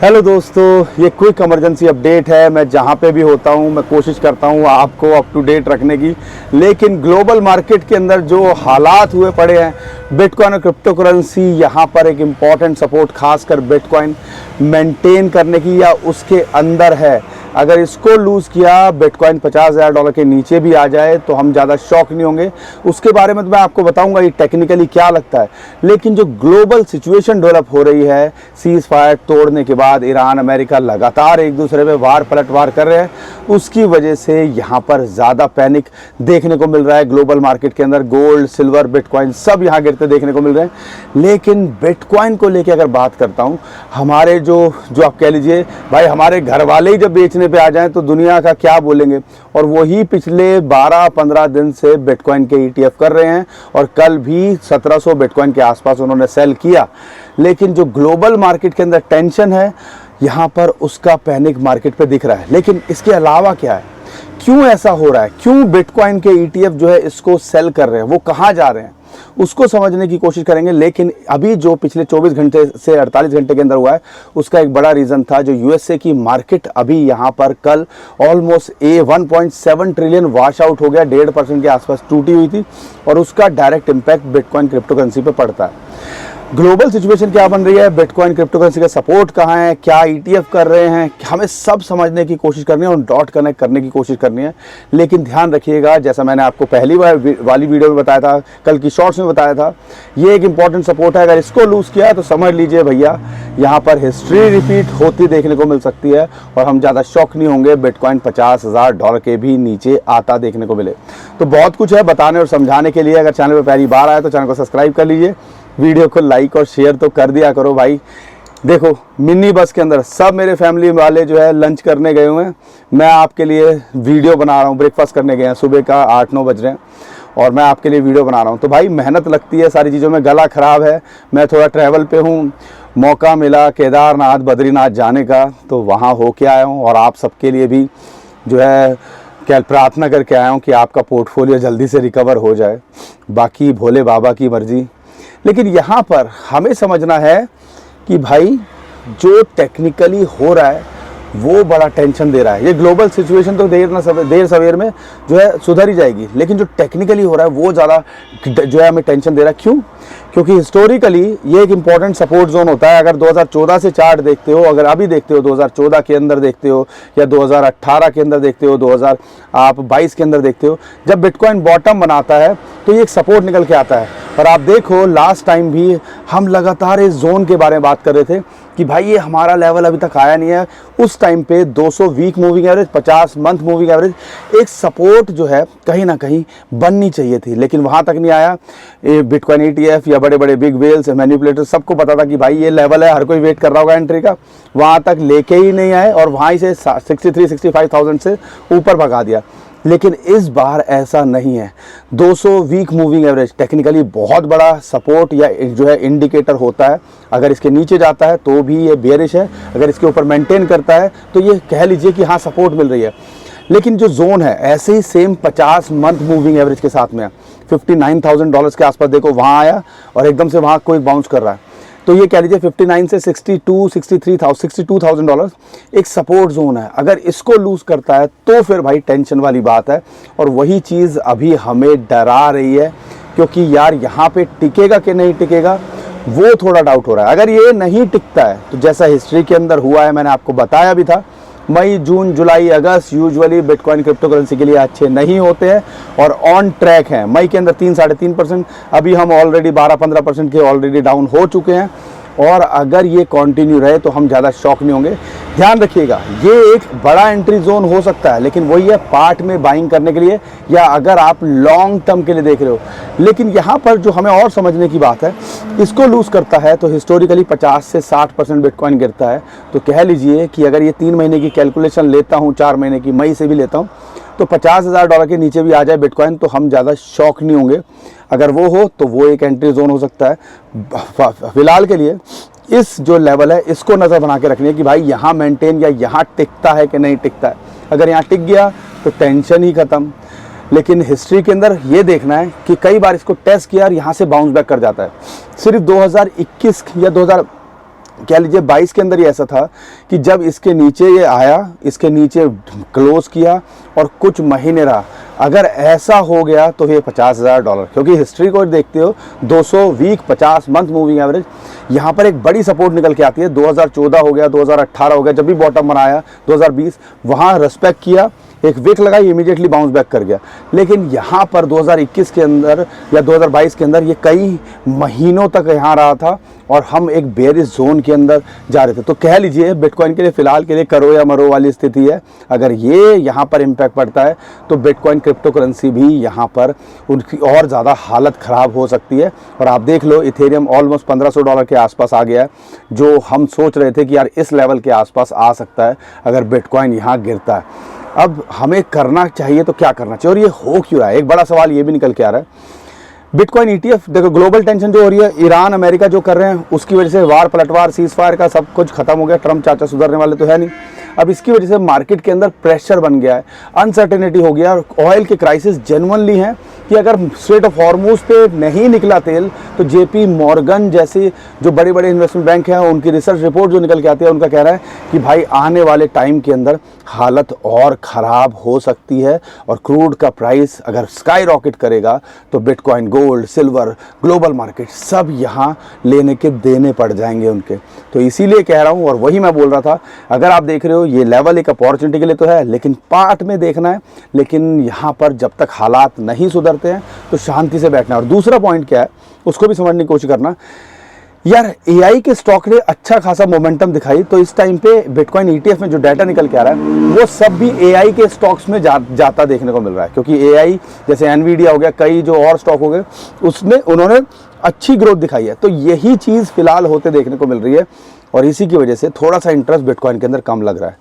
Hello दोस्तों, ये quick emergency update है। मैं जहाँ पे भी होता हूँ मैं कोशिश करता हूँ आपको अप टू डेट रखने की, लेकिन ग्लोबल मार्केट के अंदर जो हालात हुए पड़े हैं, बिटकॉइन और क्रिप्टो करेंसी यहाँ पर एक इम्पॉर्टेंट सपोर्ट खासकर बिटकॉइन मेंटेन करने की या उसके अंदर है। अगर इसको लूज़ किया, बिटकॉइन $50,000 के नीचे भी आ जाए तो हम ज़्यादा शॉक नहीं होंगे। उसके बारे में तो मैं आपको बताऊंगा ये टेक्निकली क्या लगता है, लेकिन जो ग्लोबल सिचुएशन डेवलप हो रही है, सीज फायर तोड़ने के बाद ईरान अमेरिका लगातार एक दूसरे पे वार पलटवार कर रहे हैं, उसकी वजह से यहाँ पर ज़्यादा पैनिक देखने को मिल रहा है। ग्लोबल मार्केट के अंदर गोल्ड, सिल्वर, बिटकॉइन सब यहाँ गिरते देखने को मिल रहे हैं। लेकिन बिटकॉइन को लेकर अगर बात करता हूँ, हमारे जो आप कह लीजिए भाई, हमारे घर वाले ही जब बेचने पे आ जाएं तो दुनिया का क्या बोलेंगे। और वही पिछले 12-15 दिन से बिटकॉइन के ETF कर रहे हैं और कल भी 1700 बिटकॉइन के आसपास उन्होंने सेल किया। लेकिन जो ग्लोबल मार्केट के अंदर टेंशन है, यहाँ पर उसका पैनिक मार्केट पे दिख रहा है। लेकिन इसके अलावा क्या है, क्यों ऐसा हो रहा है, क्यों बिटकॉइन के ETF जो है इसको सेल कर रहे हैं, वो कहाँ जा रहे हैं, उसको समझने की कोशिश करेंगे। लेकिन अभी जो पिछले 24 घंटे से 48 घंटे के अंदर हुआ है, उसका एक बड़ा रीज़न था जो USA की मार्केट अभी यहाँ पर कल ऑलमोस्ट 1.7 ट्रिलियन वॉश आउट हो गया, 1.5% के आसपास टूटी हुई थी, और उसका direct impact bitcoin crypto currency पे पड़ता है। ग्लोबल सिचुएशन क्या बन रही है, बिटकॉइन क्रिप्टो करेंसी का सपोर्ट कहाँ है, क्या ETF कर रहे हैं, हमें सब समझने की कोशिश करनी है और डॉट कनेक्ट करने की कोशिश करनी है। लेकिन ध्यान रखिएगा, जैसा मैंने आपको पहली वाली वीडियो में बताया था, कल की शॉर्ट्स में बताया था, ये एक इंपॉर्टेंट सपोर्ट है। अगर इसको लूज़ किया तो समझ लीजिए भैया, यहाँ पर हिस्ट्री रिपीट होती देखने को मिल सकती है और हम ज़्यादा शॉक नहीं होंगे बिटकॉइन $50,000 के भी नीचे आता देखने को मिले। तो बहुत कुछ है बताने और समझाने के लिए। अगर चैनल पर पहली बार आए तो चैनल को सब्सक्राइब कर लीजिए, वीडियो को लाइक और शेयर तो कर दिया करो भाई। देखो, मिनी बस के अंदर सब मेरे फैमिली वाले जो है लंच करने गए हुए हैं, मैं आपके लिए वीडियो बना रहा हूँ। ब्रेकफास्ट करने गए हैं, सुबह का 8-9 बज रहे हैं और मैं आपके लिए वीडियो बना रहा हूँ। तो भाई मेहनत लगती है सारी चीज़ों में। गला ख़राब है, मैं थोड़ा ट्रैवल पे हूँ, मौका मिला केदारनाथ बद्रीनाथ जाने का तो वहाँ हो के आया हूँ, और आप सबके लिए भी जो है क्या प्रार्थना करके आया हूँ कि आपका पोर्टफोलियो जल्दी से रिकवर हो जाए। बाकी भोले बाबा की मर्जी। लेकिन यहाँ पर हमें समझना है कि भाई जो टेक्निकली हो रहा है वो बड़ा टेंशन दे रहा है। ये ग्लोबल सिचुएशन तो देर सवेर में जो है सुधर ही जाएगी, लेकिन जो टेक्निकली हो रहा है वो ज़्यादा जो है हमें टेंशन दे रहा है। क्यों? क्योंकि हिस्टोरिकली ये एक इंपॉर्टेंट सपोर्ट जोन होता है। अगर 2014 से चार्ट देखते हो, अगर अभी देखते हो 2014 के अंदर देखते हो, या 2018 के अंदर देखते हो, 2022 के अंदर देखते हो, जब बिटकॉइन बॉटम बनाता है तो ये एक सपोर्ट निकल के आता है। और आप देखो लास्ट टाइम भी हम लगातार इस जोन के बारे में बात कर रहे थे कि भाई ये हमारा लेवल अभी तक आया नहीं है। उस टाइम पे 200 week moving average, 50 month moving average, एक सपोर्ट जो है कहीं ना कहीं बननी चाहिए थी, लेकिन वहाँ तक नहीं आया। बिटकॉइन ETF या बड़े बड़े बिग वेल्स, मैनिपुलेटर, सबको पता था कि भाई ये लेवल है, हर कोई वेट कर रहा होगा एंट्री का, वहाँ तक लेके ही नहीं आए और वहाँ से 63-65,000 से ऊपर भगा दिया। लेकिन इस बार ऐसा नहीं है। 200 वीक मूविंग एवरेज टेक्निकली बहुत बड़ा सपोर्ट या जो है इंडिकेटर होता है। अगर इसके नीचे जाता है तो भी ये बेयरिश है, अगर इसके ऊपर मेंटेन करता है तो ये कह लीजिए कि हाँ सपोर्ट मिल रही है। लेकिन जो जोन है ऐसे ही सेम 50 मंथ मूविंग एवरेज के साथ में $59,000 के आसपास देखो वहाँ आया और एकदम से वहाँ कोई बाउंस कर रहा है। तो ये कह लीजिए 59 से 62,000 एक सपोर्ट जोन है। अगर इसको लूज़ करता है तो फिर भाई टेंशन वाली बात है, और वही चीज़ अभी हमें डरा रही है। क्योंकि यार यहाँ पे टिकेगा कि नहीं टिकेगा वो थोड़ा डाउट हो रहा है। अगर ये नहीं टिकता है तो जैसा हिस्ट्री के अंदर हुआ है, मैंने आपको बताया भी था, मई, जून, जुलाई, अगस्त यूजुअली बिटकॉइन क्रिप्टो करेंसी के लिए अच्छे नहीं होते हैं और ऑन ट्रैक हैं। मई के अंदर 3-3.5%, अभी हम ऑलरेडी 12-15% के ऑलरेडी डाउन हो चुके हैं, और अगर ये कंटिन्यू रहे तो हम ज़्यादा शॉक नहीं होंगे। ध्यान रखिएगा, ये एक बड़ा एंट्री जोन हो सकता है, लेकिन वही है पार्ट में बाइंग करने के लिए या अगर आप लॉन्ग टर्म के लिए देख रहे हो। लेकिन यहाँ पर जो हमें और समझने की बात है, इसको लूज़ करता है तो हिस्टोरिकली 50 से 60% बिटकॉइन गिरता है। तो कह लीजिए कि अगर ये 3 महीने की कैलकुलेशन लेता हूँ, 4 महीने की, मई से भी लेता हूँ, तो $50,000 के नीचे भी आ जाए बिटकॉइन तो हम ज़्यादा शॉक नहीं होंगे। अगर वो हो तो वो एक एंट्री जोन हो सकता है। फिलहाल के लिए इस जो लेवल है इसको नज़र बना के रखनी है कि भाई यहाँ मेंटेन या यहाँ टिकता है कि नहीं टिकता है। अगर यहाँ टिक गया तो टेंशन ही ख़त्म। लेकिन हिस्ट्री के अंदर ये देखना है कि कई बार इसको टेस्ट किया और यहाँ से बाउंस बैक कर जाता है। सिर्फ 2021 या कह लीजिए 22 के अंदर ही ऐसा था कि जब इसके नीचे ये आया, इसके नीचे क्लोज किया और कुछ महीने रहा, अगर ऐसा हो गया तो ये $50,000, क्योंकि हिस्ट्री को देखते हो 200 वीक 50 मंथ मूविंग एवरेज, यहाँ पर एक बड़ी सपोर्ट निकल के आती है। 2014 हो गया, 2018 हो गया, जब भी बॉटम बनाया 2020 वहाँ रेस्पेक्ट किया, एक वीक लगाई, इमीडिएटली बाउंस बैक कर गया। लेकिन यहाँ पर 2021 के अंदर या 2022 के अंदर ये कई महीनों तक यहाँ रहा था और हम एक बेरिश जोन के अंदर जा रहे थे। तो कह लीजिए बिटकॉइन के लिए फ़िलहाल के लिए करो या मरो वाली स्थिति है। अगर ये यहाँ पर इम्पैक्ट पड़ता है तो बिटकॉइन क्रिप्टो करेंसी भी यहाँ पर उनकी और ज़्यादा हालत ख़राब हो सकती है। और आप देख लो इथेरियम ऑलमोस्ट $1500 के आसपास आ गया है, जो हम सोच रहे थे कि यार इस लेवल के आसपास आ सकता है अगर बिटकॉइन यहाँ गिरता है। अब हमें करना चाहिए तो क्या करना चाहिए और ये हो क्यों रहा है, एक बड़ा सवाल ये भी निकल के आ रहा है। बिटकॉइन ETF देखो, ग्लोबल टेंशन जो हो रही है, ईरान अमेरिका जो कर रहे हैं उसकी वजह से वार पलटवार सीज फायर का सब कुछ खत्म हो गया। ट्रम्प चाचा सुधरने वाले तो है नहीं। अब इसकी वजह से मार्केट के अंदर प्रेशर बन गया है, अनसर्टेनिटी हो गया और ऑयल के क्राइसिस जेन्युइनली हैं कि अगर स्ट्रेट ऑफ हॉर्मुज पे नहीं निकला तेल तो JP मॉर्गन जैसे जो बड़े बड़े इन्वेस्टमेंट बैंक हैं उनकी रिसर्च रिपोर्ट जो निकल के आती है उनका कहना है कि भाई आने वाले टाइम के अंदर हालत और ख़राब हो सकती है और क्रूड का प्राइस अगर स्काई रॉकेट करेगा तो bitcoin, gold, silver, global market सब यहाँ लेने के देने पड़ जाएंगे उनके। तो इसीलिए कह रहा हूँ और वही मैं बोल रहा था, अगर आप देख रहे हो ये लेवल एक अपॉर्चुनिटी के लिए तो है लेकिन पार्ट में देखना है। लेकिन यहाँ पर जब तक हालात नहीं सुधरते हैं तो शांति से बैठना है। और दूसरा पॉइंट क्या है उसको भी समझने की कोशिश करना, यार AI के स्टॉक ने अच्छा खासा मोमेंटम दिखाई, तो इस टाइम पे बिटकॉइन ETF में जो डाटा निकल के आ रहा है वो सब भी AI के स्टॉक्स में जाता देखने को मिल रहा है। क्योंकि AI जैसे एनवीडिया हो गया, कई जो और स्टॉक हो गए उसमें उन्होंने अच्छी ग्रोथ दिखाई है। तो यही चीज़ फिलहाल होते देखने को मिल रही है और इसी की वजह से थोड़ा सा इंटरेस्ट बिटकॉइन के अंदर कम लग रहा है।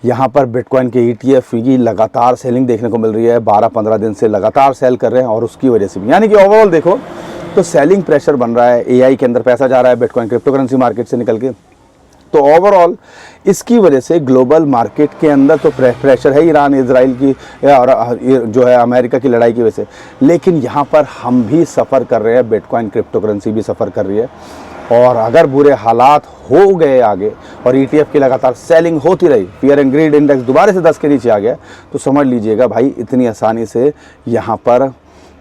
यहाँ पर बिटकॉइन के ETF की लगातार सेलिंग देखने को मिल रही है, 12-15 दिन से लगातार सेल कर रहे हैं और उसकी वजह से भी यानी कि ओवरऑल देखो तो सेलिंग प्रेशर बन रहा है, AI के अंदर पैसा जा रहा है बिटकॉइन क्रिप्टो करेंसी मार्केट से निकल के। तो ओवरऑल इसकी वजह से ग्लोबल मार्केट के अंदर तो प्रेशर है ईरान इजराइल की और जो है अमेरिका की लड़ाई की वजह से, लेकिन यहाँ पर हम भी सफ़र कर रहे हैं, बिटकॉइन क्रिप्टो करेंसी भी सफ़र कर रही है। और अगर बुरे हालात हो गए आगे और ETF की लगातार सेलिंग होती रही, फियर एंड ग्रीड इंडेक्स दोबारा से 10 के नीचे आ गया, तो समझ लीजिएगा भाई इतनी आसानी से यहाँ पर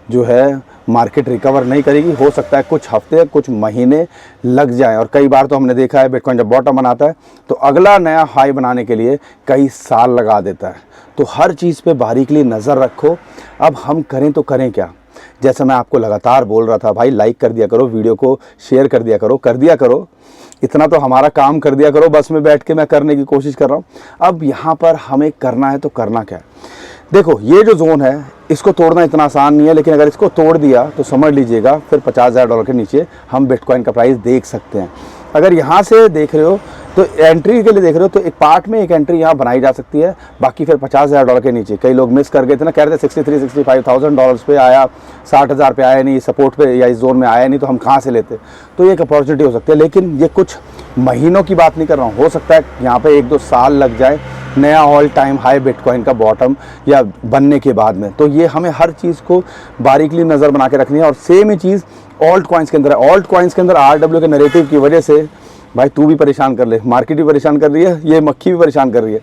जो है मार्केट रिकवर नहीं करेगी। हो सकता है कुछ हफ्ते कुछ महीने लग जाएं और कई बार तो हमने देखा है बिटकॉइन जब बॉटम बनाता है तो अगला नया हाई बनाने के लिए कई साल लगा देता है। तो हर चीज़ पे बारीकली नज़र रखो। अब हम करें तो करें क्या, जैसा मैं आपको लगातार बोल रहा था भाई, लाइक कर दिया करो, वीडियो को शेयर कर दिया करो, इतना तो हमारा काम कर दिया करो। बस में बैठ के मैं करने की कोशिश कर रहा हूँ। अब यहाँ पर हमें करना है तो करना क्या है, देखो ये जो जोन है इसको तोड़ना इतना आसान नहीं है, लेकिन अगर इसको तोड़ दिया तो समझ लीजिएगा फिर $50,000 के नीचे हम बिटकॉइन का प्राइस देख सकते हैं। अगर यहाँ से देख रहे हो तो एंट्री के लिए देख रहे हो तो एक पार्ट में एक एंट्री यहाँ बनाई जा सकती है, बाकी फिर $50,000 के नीचे कई लोग मिस कर गए थे ना, कह रहे थे $63,000-65,000 पे आया, 60,000 पे आया नहीं, सपोर्ट पे या इस जोन में आया नहीं तो हम कहाँ से लेते। तो ये एक अपॉर्चुनिटी हो सकती है, लेकिन ये कुछ महीनों की बात नहीं कर रहा हूँ, हो सकता है यहाँ पे 1-2 साल लग जाए नया ऑल टाइम हाई बिटकॉइन का बॉटम या बनने के बाद में। तो ये हमें हर चीज़ को बारीकली नज़र बना के रखनी है। और सेम ही चीज़ ऑल्ट कॉइन्स के अंदर है। ऑल्ट कॉइन्स के अंदर RW के नैरेटिव की वजह से भाई तू भी परेशान कर ले, मार्केट भी परेशान कर रही है, ये मक्खी भी परेशान कर रही है।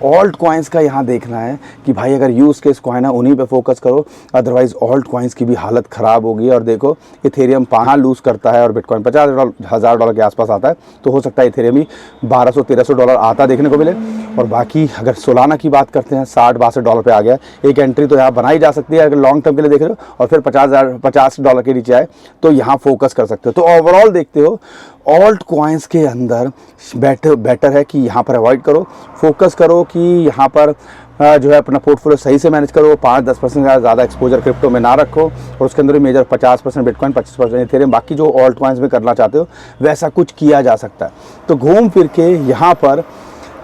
ऑल्ट कॉइन्स का यहाँ देखना है कि भाई अगर यूज़ केस कॉइन है उन्हीं पे फोकस करो, अदरवाइज ऑल्ट कॉइन्स की भी हालत ख़राब होगी। और देखो इथेरियम 5 लूज़ करता है और बिटकॉइन $50,000 के आसपास आता है, तो हो सकता है इथेरियम ही $1200-1300 आता देखने को मिले। और बाकी अगर सोलाना की बात करते हैं $60-62 पे आ गया, एक एंट्री तो यहाँ बनाई जा सकती है अगर लॉन्ग टर्म के लिए देख रहे हो, और फिर $50 के नीचे आए तो यहाँ फोकस कर सकते हो। तो ओवरऑल देखते हो ऑल्ट कॉइन्स के अंदर बेटर है कि यहाँ पर अवॉइड करो, फोकस करो कि यहाँ पर जो है अपना पोर्टफोलियो सही से मैनेज करो, 5-10% का ज़्यादा एक्सपोजर क्रिप्टो में ना रखो और उसके अंदर मेजर 50% बिटकॉइन, 25% इथेरियम, बाकी जो ऑल्ट कॉइन्स में करना चाहते हो वैसा कुछ किया जा सकता है। तो घूम फिर के यहाँ पर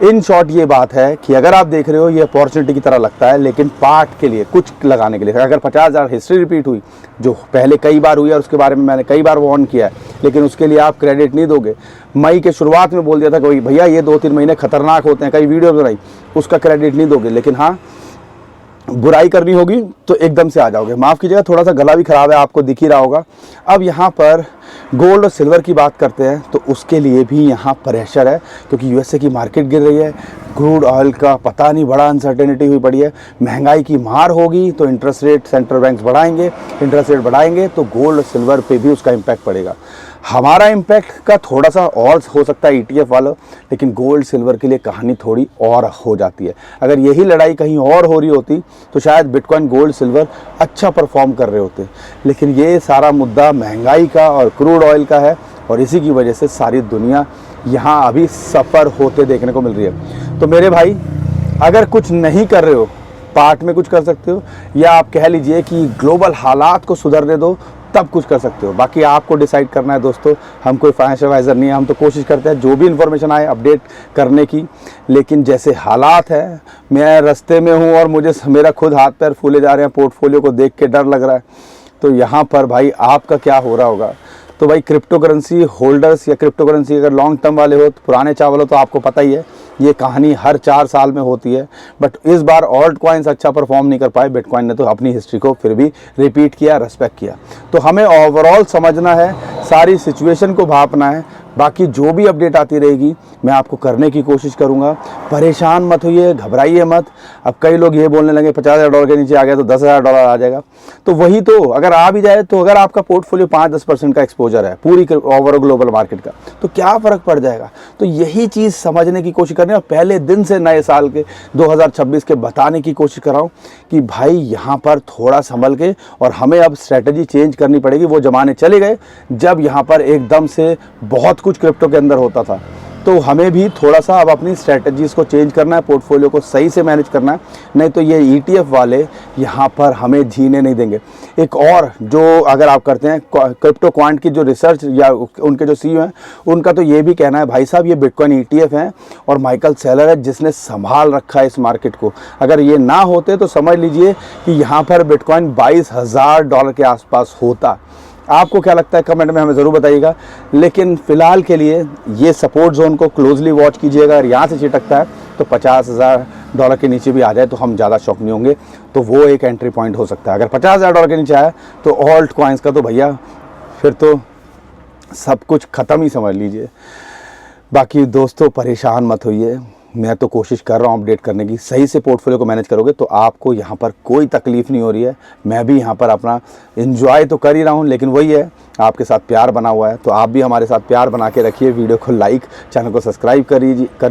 इन शॉर्ट ये बात है कि अगर आप देख रहे हो ये अपॉर्चुनिटी की तरह लगता है, लेकिन पार्ट के लिए कुछ लगाने के लिए अगर 50,000 हिस्ट्री रिपीट हुई जो पहले कई बार हुई और उसके बारे में मैंने कई बार वार्न किया है, लेकिन उसके लिए आप क्रेडिट नहीं दोगे। मई के शुरुआत में बोल दिया था कि भैया ये 2-3 महीने खतरनाक होते हैं, कई वीडियो बनाई, उसका क्रेडिट नहीं दोगे। लेकिन हाँ बुराई करनी होगी तो एकदम से आ जाओगे। माफ़ कीजिएगा, थोड़ा सा गला भी ख़राब है, आपको दिख ही रहा होगा। अब यहाँ पर गोल्ड और सिल्वर की बात करते हैं तो उसके लिए भी यहाँ प्रेशर है, क्योंकि यूएसए की मार्केट गिर रही है, क्रूड ऑयल का पता नहीं, बड़ा अनसर्टेनिटी हुई पड़ी है, महंगाई की मार होगी तो इंटरेस्ट रेट सेंट्रल बैंक्स बढ़ाएंगे, इंटरेस्ट रेट बढ़ाएंगे तो गोल्ड और सिल्वर पे भी उसका इम्पैक्ट पड़ेगा। हमारा इम्पैक्ट का थोड़ा सा और हो सकता है ईटीएफ वालों, लेकिन गोल्ड सिल्वर के लिए कहानी थोड़ी और हो जाती है। अगर यही लड़ाई कहीं और हो रही होती तो शायद बिटकॉइन गोल्ड सिल्वर अच्छा परफॉर्म कर रहे होते, लेकिन ये सारा मुद्दा महंगाई का और क्रूड ऑयल का है, और इसी की वजह से सारी दुनिया यहाँ अभी सफ़र होते देखने को मिल रही है। तो मेरे भाई, अगर कुछ नहीं कर रहे हो, पार्ट में कुछ कर सकते हो, या आप कह लीजिए कि ग्लोबल हालात को सुधरने दो तब कुछ कर सकते हो। बाकी आपको डिसाइड करना है दोस्तों, हम कोई फाइनेंशियल एडवाइज़र नहीं है, हम तो कोशिश करते हैं जो भी इन्फॉर्मेशन आए अपडेट करने की, लेकिन जैसे हालात हैं, मैं रास्ते में हूँ और मुझे मेरा खुद हाथ पैर फूले जा रहे हैं, पोर्टफोलियो को देख के डर लग रहा है। तो यहाँ पर भाई आपका क्या हो रहा होगा? तो भाई क्रिप्टो करेंसी होल्डर्स या क्रिप्टो करेंसी अगर लॉन्ग टर्म वाले हो, तो पुराने चावल हो, तो आपको पता ही है ये कहानी हर 4 साल में होती है। बट इस बार ऑल्ट कॉइन्स अच्छा परफॉर्म नहीं कर पाए, बिटकॉइन ने तो अपनी हिस्ट्री को फिर भी रिपीट किया, रेस्पेक्ट किया। तो हमें ओवरऑल समझना है, सारी सिचुएशन को भापना है। बाकी जो भी अपडेट आती रहेगी मैं आपको करने की कोशिश करूंगा। परेशान मत होइए, घबराइए मत। अब कई लोग ये बोलने लगे $50,000 के नीचे आ गया तो $10,000 आ जाएगा, तो वही तो अगर आ भी जाए, तो अगर आपका पोर्टफोलियो 5-10% का एक्सपोजर है पूरी ओवरऑल ग्लोबल मार्केट का, तो क्या फ़र्क पड़ जाएगा? तो यही चीज़ समझने की कोशिश करनी है। पहले दिन से नए साल के 2026 के बताने की कोशिश कर रहा हूँ कि भाई यहाँ पर थोड़ा संभल के, और हमें अब स्ट्रैटेजी चेंज करनी पड़ेगी। वो ज़माने चले गए जब यहाँ पर एकदम से बहुत कुछ क्रिप्टो के अंदर होता था, तो हमें भी थोड़ा सा अब अपनी स्ट्रैटेजीज़ को चेंज करना है, पोर्टफोलियो को सही से मैनेज करना है, नहीं तो ये ईटीएफ वाले यहाँ पर हमें जीने नहीं देंगे। एक और जो अगर आप करते हैं क्रिप्टो क्वांट की जो रिसर्च या उनके जो सीईओ हैं, उनका तो ये भी कहना है भाई साहब ये बिटकॉइन ईटीएफ हैं और माइकल सेलर है जिसने संभाल रखा है इस मार्केट को। अगर ये ना होते तो समझ लीजिए कि यहाँ पर बिटकॉइन $22,000 के आसपास होता। आपको क्या लगता है कमेंट में हमें ज़रूर बताइएगा। लेकिन फ़िलहाल के लिए ये सपोर्ट जोन को क्लोजली वॉच कीजिएगा। अगर यहाँ से छिटकता है तो $50,000 के नीचे भी आ जाए तो हम ज़्यादा शॉक नहीं होंगे, तो वो एक एंट्री पॉइंट हो सकता है। अगर $50,000 के नीचे आया तो ऑल्ट कॉइन्स का तो भैया फिर तो सब कुछ ख़त्म ही समझ लीजिए। बाकी दोस्तों परेशान मत होइए, मैं तो कोशिश कर रहा हूँ अपडेट करने की। सही से पोर्टफोलियो को मैनेज करोगे तो आपको यहाँ पर कोई तकलीफ़ नहीं हो रही है। मैं भी यहाँ पर अपना एंजॉय तो कर ही रहा हूँ, लेकिन वही है, आपके साथ प्यार बना हुआ है, तो आप भी हमारे साथ प्यार बना के रखिए। वीडियो को लाइक, चैनल को सब्सक्राइब कर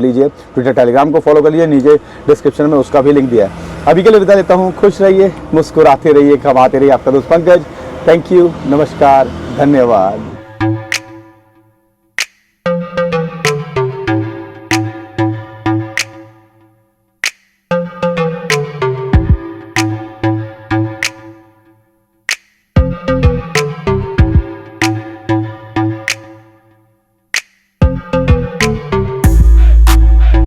लीजिए, ट्विटर टेलीग्राम को फॉलो कर लीजिए, नीचे डिस्क्रिप्शन में उसका भी लिंक दिया है। अभी के लिए विदा लेता हूँ। खुश रहिए, मुस्कुराते रहिए, कमाते रहिए। आपका दोस्त पंकज। थैंक यू, नमस्कार, धन्यवाद।